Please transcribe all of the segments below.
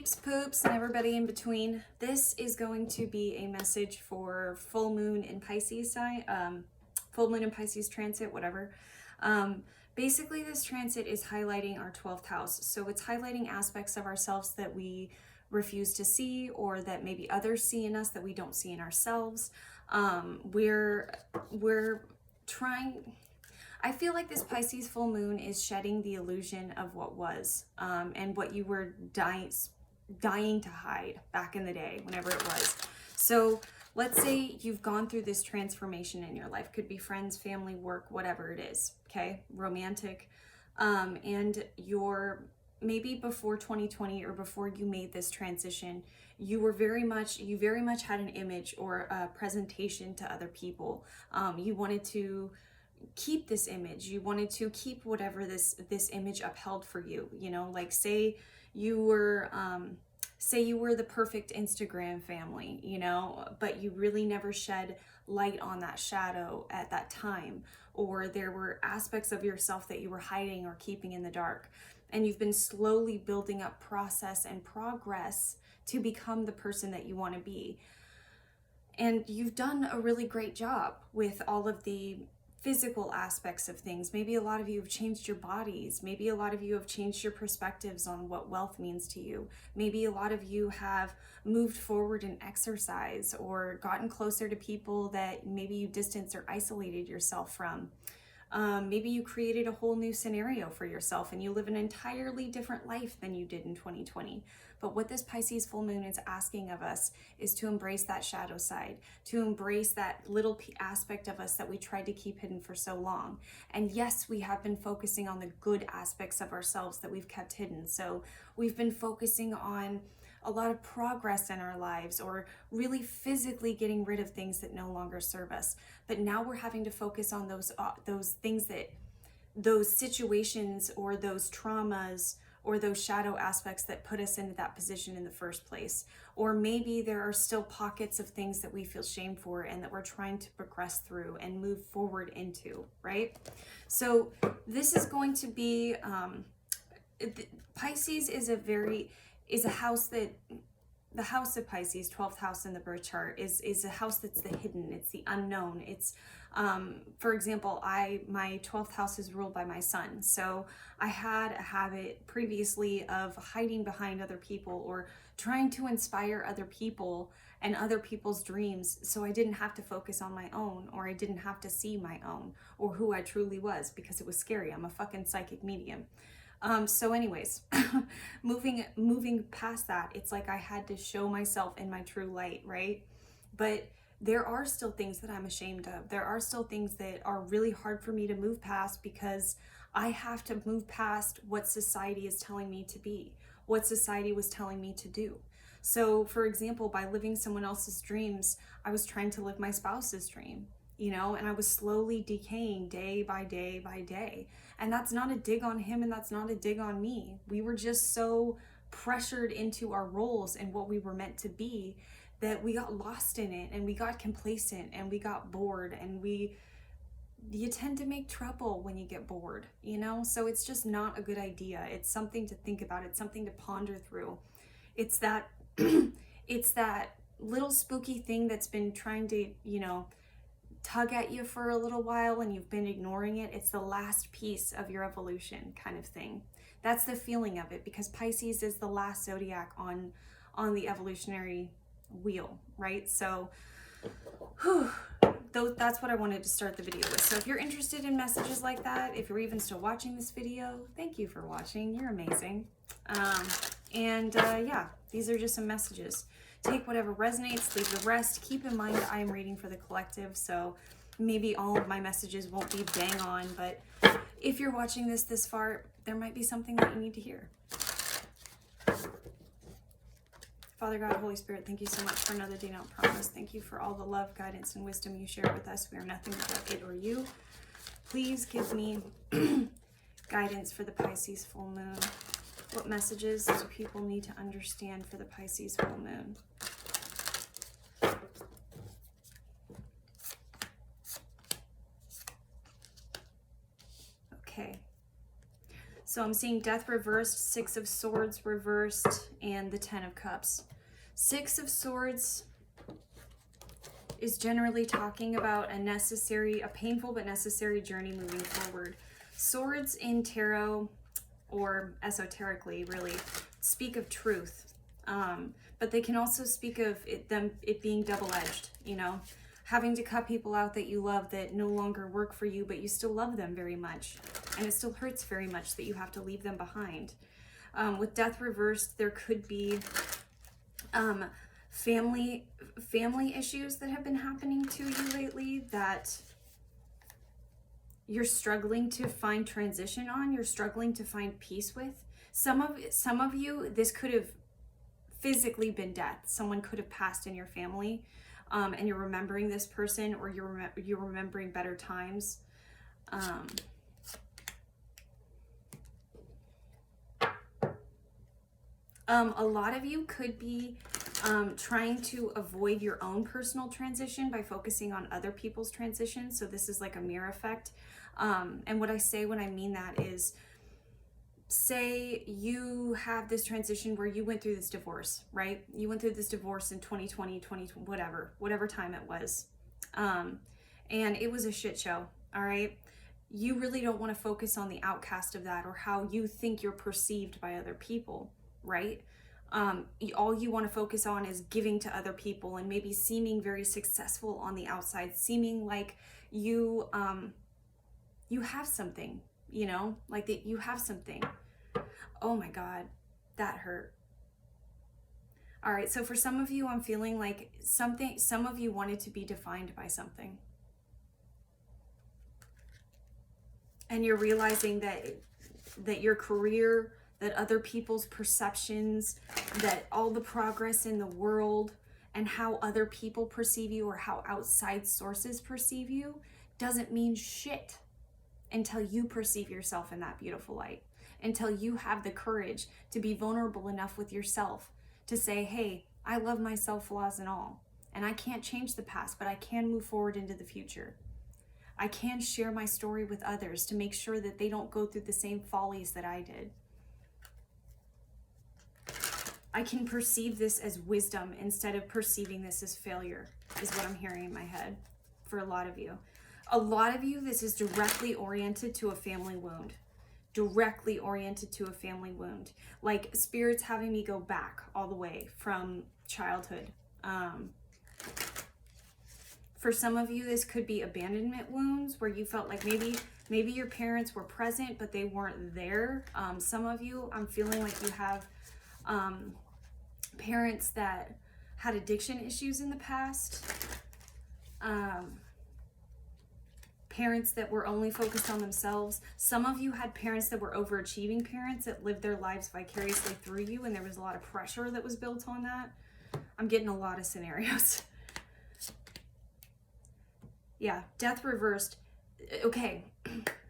peeps, poops, and everybody in between. This is going to be a message for full moon in Pisces sign, full moon in Pisces transit, whatever. Basically, this transit is highlighting our 12th house. So it's highlighting aspects of ourselves that we refuse to see, or that maybe others see in us that we don't see in ourselves. We're trying. I feel like this Pisces full moon is shedding the illusion of what was, and what you were dying to hide back in the day, whenever it was. So let's say you've gone through this transformation in your life. Could be friends, family, work, whatever it is, okay? Romantic. And you're maybe before 2020 or before you made this transition, you very much had an image or a presentation to other people. You wanted to keep this image. You wanted to keep whatever this image upheld for you. You know, like say you were the perfect Instagram family, you know, but you really never shed light on that shadow at that time, or there were aspects of yourself that you were hiding or keeping in the dark, and you've been slowly building up process and progress to become the person that you want to be. And you've done a really great job with all of the physical aspects of things. Maybe a lot of you have changed your bodies. Maybe a lot of you have changed your perspectives on what wealth means to you. Maybe a lot of you have moved forward in exercise or gotten closer to people that maybe you distanced or isolated yourself from. Maybe you created a whole new scenario for yourself and you live an entirely different life than you did in 2020. But what this Pisces full moon is asking of us is to embrace that shadow side, to embrace that little aspect of us that we tried to keep hidden for so long. And yes, we have been focusing on the good aspects of ourselves that we've kept hidden. So we've been focusing on a lot of progress in our lives, or really physically getting rid of things that no longer serve us. But now we're having to focus on those things, that those situations or those traumas or those shadow aspects that put us into that position in the first place. Or maybe there are still pockets of things that we feel shame for and that we're trying to progress through and move forward into, right? So this is going to be, Pisces is a house that, the house of Pisces, 12th house in the birth chart, is a house that's the hidden, it's the unknown. It's, for example, my 12th house is ruled by my son. So I had a habit previously of hiding behind other people or trying to inspire other people and other people's dreams, so I didn't have to focus on my own, or I didn't have to see my own or who I truly was, because it was scary. I'm a fucking psychic medium. So anyways, moving past that, it's like I had to show myself in my true light, right? But there are still things that I'm ashamed of. There are still things that are really hard for me to move past, because I have to move past what society is telling me to be, what society was telling me to do. So for example, by living someone else's dreams, I was trying to live my spouse's dream, you know, and I was slowly decaying day by day by day. And that's not a dig on him, and that's not a dig on me. We were just so pressured into our roles and what we were meant to be that we got lost in it, and we got complacent, and we got bored, and you tend to make trouble when you get bored, you know? So it's just not a good idea. It's something to think about. It's something to ponder through. It's that it's that little spooky thing that's been trying to, you know, tug at you for a little while and you've been ignoring it. It's the last piece of your evolution, kind of thing. That's the feeling of it, because Pisces is the last zodiac on the evolutionary wheel, right? So that's what I wanted to start the video with. So if you're interested in messages like that, if you're even still watching this video, thank you for watching. You're amazing. Yeah, these are just some messages. Take whatever resonates, leave the rest. Keep in mind that I am reading for the collective, so maybe all of my messages won't be bang on, but if you're watching this far, there might be something that you need to hear. Father God, Holy Spirit, thank you so much for another day not promised. Thank you for all the love, guidance, and wisdom you share with us. We are nothing without it or you. Please give me guidance for the Pisces full moon. What messages do people need to understand for the Pisces full moon? Okay. So I'm seeing Death reversed, Six of Swords reversed, and the Ten of Cups. Six of Swords is generally talking about a painful but necessary journey moving forward. Swords in tarot, or esoterically really, speak of truth. But they can also speak of it being double-edged, you know, having to cut people out that you love that no longer work for you, but you still love them very much. And it still hurts very much that you have to leave them behind. With Death reversed, there could be family issues that have been happening to you lately that you're struggling to find transition on, you're struggling to find peace with. Some of you, this could have physically been death. Someone could have passed in your family, and you're remembering this person, or you're remembering better times. A lot of you could be trying to avoid your own personal transition by focusing on other people's transition. So this is like a mirror effect. And what I say when I mean that is, say you have this transition where you went through this divorce, right? You went through this divorce in 2020, whatever time it was. And it was a shit show, all right? You really don't want to focus on the outcast of that or how you think you're perceived by other people, right? All you want to focus on is giving to other people and maybe seeming very successful on the outside, seeming like you have something, you know, like that you have something. Oh my God, that hurt. All right, so for some of you, I'm feeling like some of you wanted to be defined by something. And you're realizing that your career, that other people's perceptions, that all the progress in the world and how other people perceive you or how outside sources perceive you doesn't mean shit until you perceive yourself in that beautiful light, until you have the courage to be vulnerable enough with yourself to say, hey, I love myself, flaws and all, and I can't change the past, but I can move forward into the future. I can share my story with others to make sure that they don't go through the same follies that I did. I can perceive this as wisdom instead of perceiving this as failure, is what I'm hearing in my head for a lot of you. A lot of you, this is directly oriented to a family wound. Directly oriented to a family wound. Like Spirit's having me go back all the way from childhood. For some of you, this could be abandonment wounds where you felt like maybe your parents were present, but they weren't there. Some of you, I'm feeling like you have parents that had addiction issues in the past. Parents that were only focused on themselves. Some of you had parents that were overachieving parents that lived their lives vicariously through you, and there was a lot of pressure that was built on that. I'm getting a lot of scenarios. Yeah, Death reversed. Okay,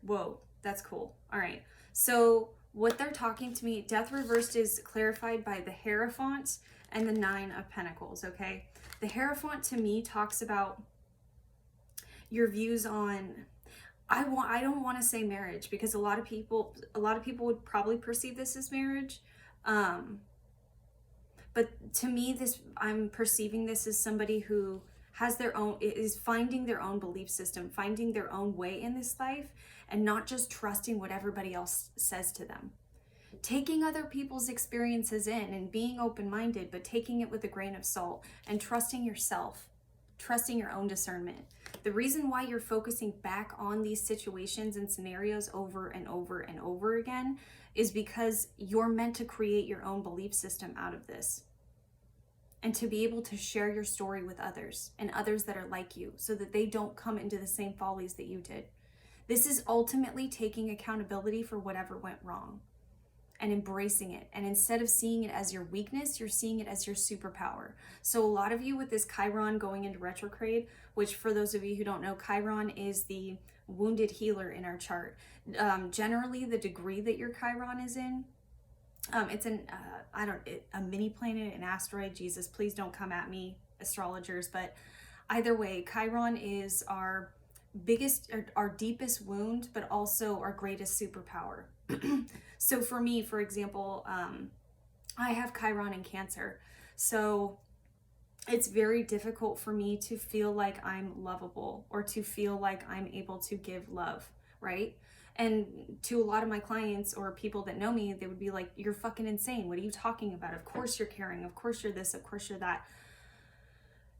whoa, that's cool. All right, so what they're talking to me, Death reversed is clarified by the Hierophant and the Nine of Pentacles, okay? The Hierophant to me talks about your views on, I don't want to say marriage because a lot of people would probably perceive this as marriage. But to me, I'm perceiving this as somebody who has is finding their own belief system, finding their own way in this life, and not just trusting what everybody else says to them. Taking other people's experiences in and being open-minded, but taking it with a grain of salt and trusting yourself, trusting your own discernment. The reason why you're focusing back on these situations and scenarios over and over and over again is because you're meant to create your own belief system out of this. And to be able to share your story with others and others that are like you so that they don't come into the same follies that you did. This is ultimately taking accountability for whatever went wrong and embracing it. And instead of seeing it as your weakness, you're seeing it as your superpower. So a lot of you with this Chiron going into retrograde, which for those of you who don't know, Chiron is the wounded healer in our chart. Generally, the degree that your Chiron is in, it's a mini planet, an asteroid. Jesus, please don't come at me, astrologers. But either way, Chiron is our biggest, our deepest wound, but also our greatest superpower. So for me, for example, I have Chiron in Cancer. So it's very difficult for me to feel like I'm lovable or to feel like I'm able to give love, right? And to a lot of my clients or people that know me, they would be like, you're fucking insane. What are you talking about? Of course you're caring. Of course you're this. Of course you're that.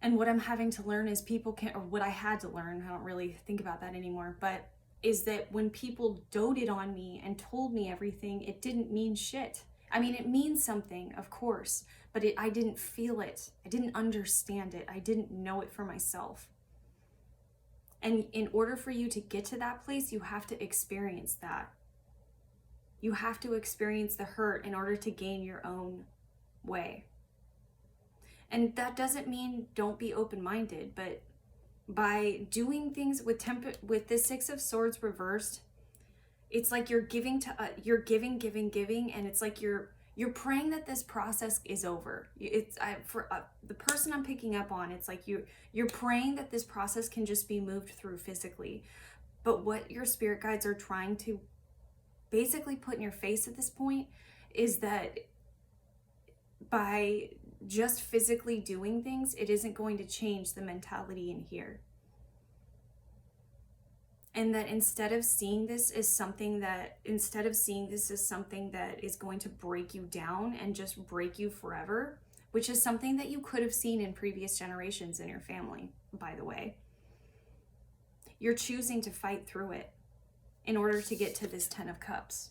And what I'm having to learn is people can, or what I had to learn, I don't really think about that anymore, but is that when people doted on me and told me everything, it didn't mean shit. I mean, it means something, of course, but I didn't feel it. I didn't understand it. I didn't know it for myself. And in order for you to get to that place, you have to experience that. You have to experience the hurt in order to gain your own way. And that doesn't mean don't be open-minded, but by doing things with this Six of Swords reversed, it's like you're giving, and it's like you're praying that this process is over. The person I'm picking up on, it's like you're praying that this process can just be moved through physically. But what your spirit guides are trying to basically put in your face at this point is that by just physically doing things, it isn't going to change the mentality in here. And that instead of seeing this as something that is going to break you down and just break you forever, which is something that you could have seen in previous generations in your family, by the way, you're choosing to fight through it in order to get to this 10 of Cups.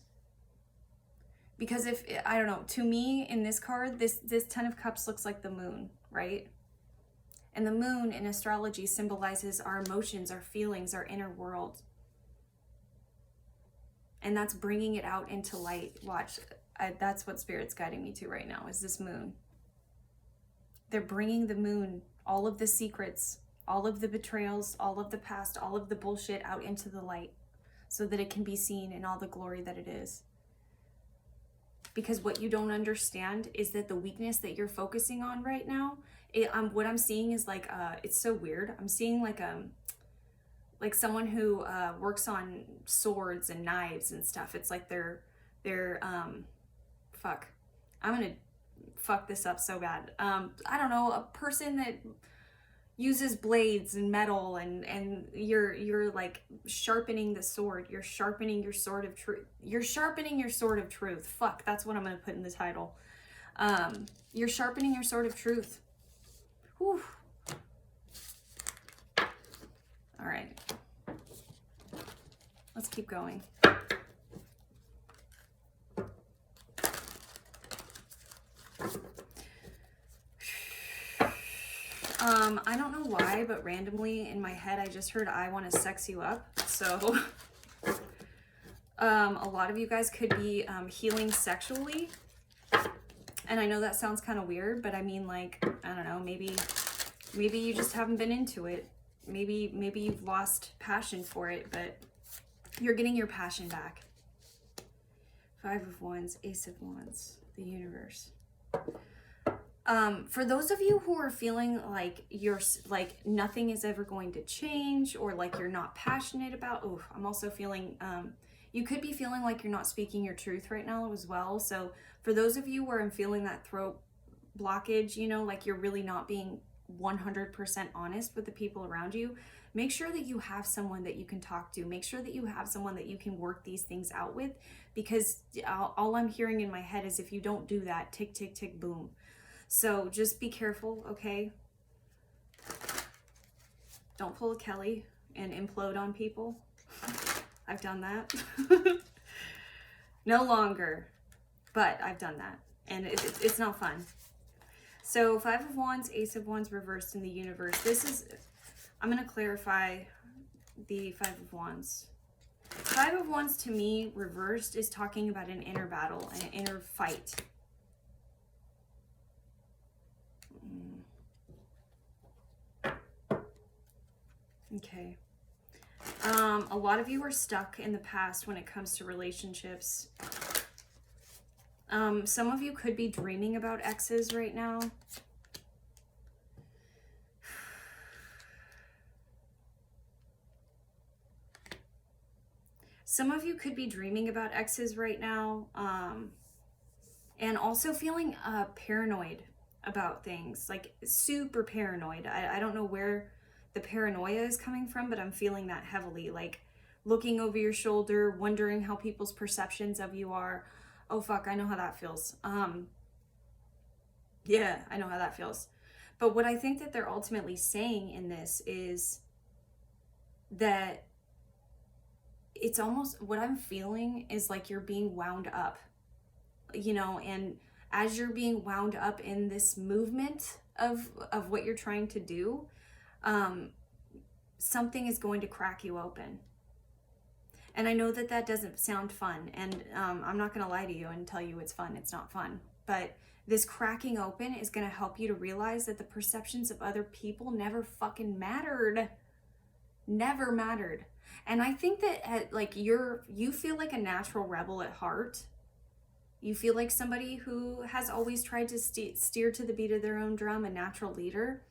Because if, I don't know, to me in this card, this 10 of Cups looks like the moon, right? And the moon in astrology symbolizes our emotions, our feelings, our inner world. And that's bringing it out into light. Watch, that's what Spirit's guiding me to right now, is this moon. They're bringing the moon, all of the secrets, all of the betrayals, all of the past, all of the bullshit out into the light so that it can be seen in all the glory that it is. Because what you don't understand is that the weakness that you're focusing on right now, what I'm seeing is like, it's so weird. I'm seeing like someone who works on swords and knives and stuff. It's like they're fuck. I'm gonna fuck this up so bad. I don't know, a person that uses blades and metal and you're like sharpening the sword. You're sharpening your sword of truth. You're sharpening your sword of truth. Fuck, that's what I'm gonna put in the title. You're sharpening your sword of truth. Whew. All right. Let's keep going. I don't know why, but randomly in my head, I just heard I want to sex you up. So a lot of you guys could be healing sexually. And I know that sounds kind of weird, but I mean, like, I don't know, maybe you just haven't been into it. Maybe you've lost passion for it, but you're getting your passion back. 5 of Wands, Ace of Wands, the universe. For those of you who are feeling like nothing is ever going to change, or like you're not passionate about, I'm also feeling, you could be feeling like you're not speaking your truth right now as well. So for those of you where I'm feeling that throat blockage, you know, like you're really not being 100% honest with the people around you, make sure that you have someone that you can talk to. Make sure that you have someone that you can work these things out with, because all I'm hearing in my head is if you don't do that, tick, tick, tick, boom. So just be careful, okay? Don't pull a Kelly and implode on people. I've done that. No longer, but I've done that. And it's not fun. So 5 of Wands, Ace of Wands reversed in the universe. I'm going to clarify the 5 of Wands. 5 of Wands to me reversed is talking about an inner battle, an inner fight. Okay. A lot of you are stuck in the past when it comes to relationships. Some of you could be dreaming about exes right now. Some of you could be dreaming about exes right now, and also feeling paranoid about things, like super paranoid. I don't know where the paranoia is coming from, but I'm feeling that heavily, like looking over your shoulder, wondering how people's perceptions of you are. Oh fuck, I know how that feels. Yeah, I know how that feels. But what I think that they're ultimately saying in this is that it's almost, what I'm feeling is like you're being wound up, you know, and as you're being wound up in this movement of what you're trying to do, something is going to crack you open. And I know that that doesn't sound fun, and I'm not going to lie to you and tell you it's fun. It's not fun. But this cracking open is going to help you to realize that the perceptions of other people never fucking mattered. Never mattered. And I think that like you feel like a natural rebel at heart. You feel like somebody who has always tried to steer to the beat of their own drum, a natural leader.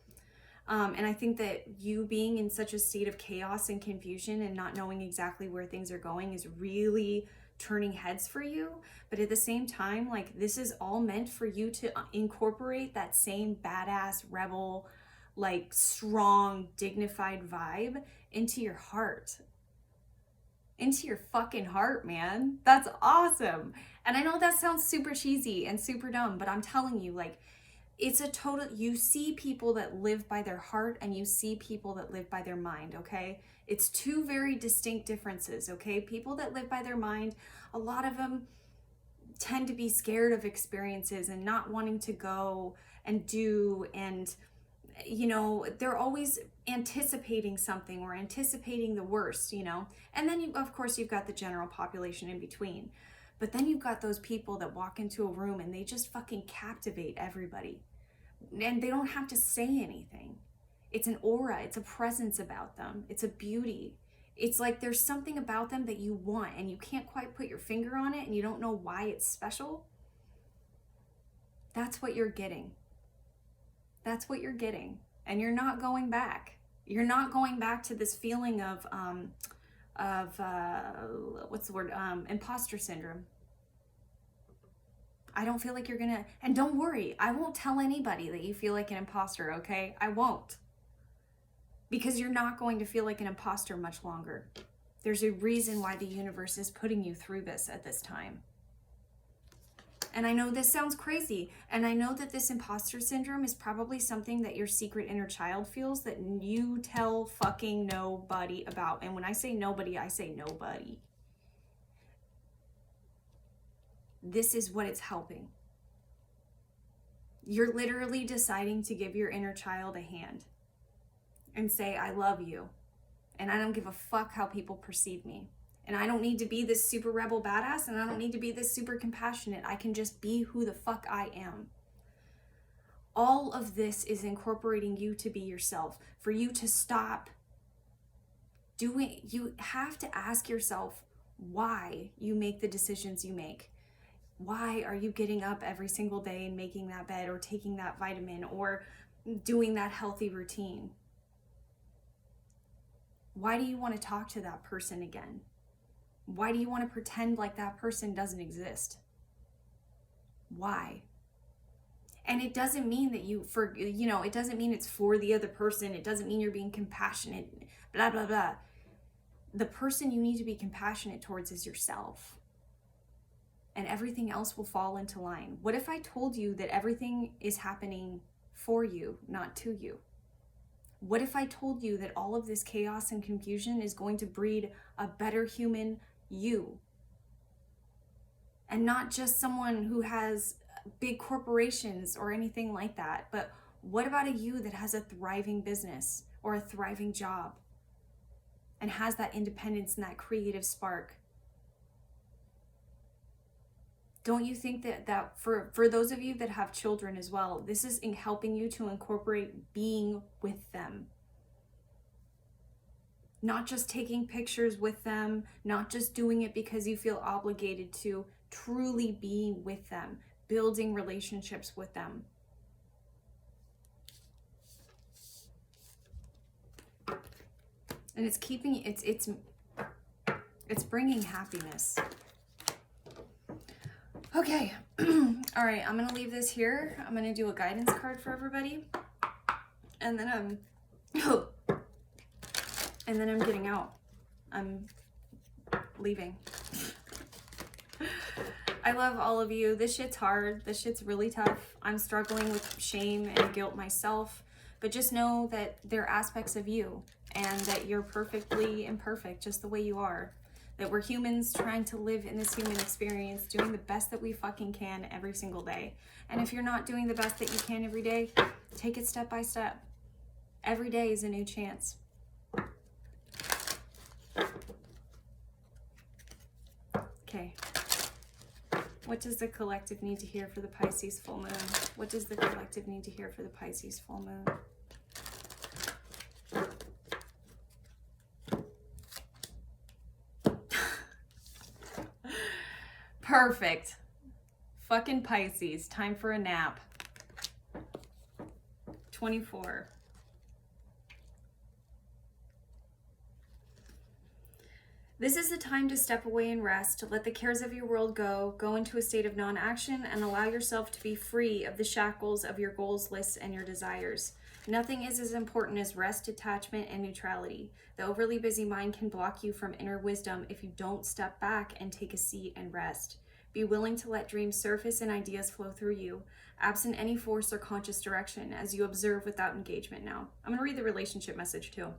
And I think that you being in such a state of chaos and confusion and not knowing exactly where things are going is really turning heads for you. But at the same time, like, this is all meant for you to incorporate that same badass rebel, like strong, dignified vibe into your heart. Into your fucking heart, man. That's awesome. And I know that sounds super cheesy and super dumb, but I'm telling you, like, it's a total, you see people that live by their heart and you see people that live by their mind, okay? It's two very distinct differences, okay? People that live by their mind, a lot of them tend to be scared of experiences and not wanting to go and do, and you know, they're always anticipating something or anticipating the worst, you know? And then you, of course, you've got the general population in between. But then you've got those people that walk into a room and they just fucking captivate everybody. And they don't have to say anything. It's an aura, it's a presence about them, it's a beauty. It's like there's something about them that you want and you can't quite put your finger on it and you don't know why it's special. That's what you're getting. That's what you're getting. And you're not going back. You're not going back to this feeling of what's the word? Imposter syndrome. I don't feel like you're gonna, and don't worry, I won't tell anybody that you feel like an imposter, okay? I won't. Because you're not going to feel like an imposter much longer. There's a reason why the universe is putting you through this at this time. And I know this sounds crazy, and I know that this imposter syndrome is probably something that your secret inner child feels that you tell fucking nobody about. And when I say nobody, I say nobody. This is what it's helping. You're literally deciding to give your inner child a hand and say, I love you, and I don't give a fuck how people perceive me. And I don't need to be this super rebel badass, and I don't need to be this super compassionate. I can just be who the fuck I am. All of this is incorporating you to be yourself, for you to stop doing, you have to ask yourself why you make the decisions you make. Why are you getting up every single day and making that bed or taking that vitamin or doing that healthy routine? Why do you want to talk to that person again? Why do you want to pretend like that person doesn't exist? Why? And it doesn't mean that it doesn't mean it's for the other person. It doesn't mean you're being compassionate, blah, blah, blah. The person you need to be compassionate towards is yourself. And everything else will fall into line. What if I told you that everything is happening for you, not to you? What if I told you that all of this chaos and confusion is going to breed a better human you? And not just someone who has big corporations or anything like that, but what about a you that has a thriving business or a thriving job and has that independence and that creative spark? Don't you think that for those of you that have children as well, this is helping you to incorporate being with them? Not just taking pictures with them, not just doing it because you feel obligated to, truly being with them, building relationships with them. And it's keeping, it's It's bringing happiness. Okay. All right, I'm going to leave this here. I'm going to do a guidance card for everybody. And then I'm getting out. I'm leaving. I love all of you. This shit's hard. This shit's really tough. I'm struggling with shame and guilt myself. But just know that they're aspects of you and that you're perfectly imperfect just the way you are. That we're humans trying to live in this human experience, doing the best that we fucking can every single day. And if you're not doing the best that you can every day, take it step by step. Every day is a new chance. Okay. What does the collective need to hear for the Pisces full moon? What does the collective need to hear for the Pisces full moon? Perfect. Fucking Pisces. Time for a nap. 24. This is the time to step away and rest, to let the cares of your world go into a state of non-action, and allow yourself to be free of the shackles of your goals, lists, and your desires. Nothing is as important as rest, detachment, and neutrality. The overly busy mind can block you from inner wisdom if you don't step back and take a seat and rest. Be willing to let dreams surface and ideas flow through you, absent any force or conscious direction, as you observe without engagement now. I'm going to read the relationship message too.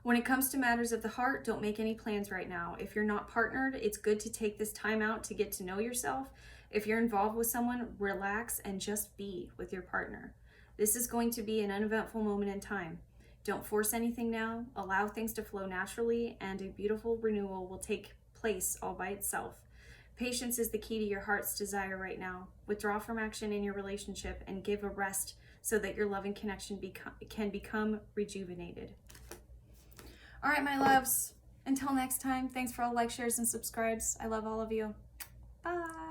When it comes to matters of the heart, don't make any plans right now. If you're not partnered, it's good to take this time out to get to know yourself. If you're involved with someone, relax and just be with your partner. This is going to be an uneventful moment in time. Don't force anything now. Allow things to flow naturally, and a beautiful renewal will take place all by itself. Patience is the key to your heart's desire right now. Withdraw from action in your relationship and give a rest so that your loving connection can become rejuvenated. All right, my loves. Until next time, thanks for all likes, shares, and subscribes. I love all of you. Bye.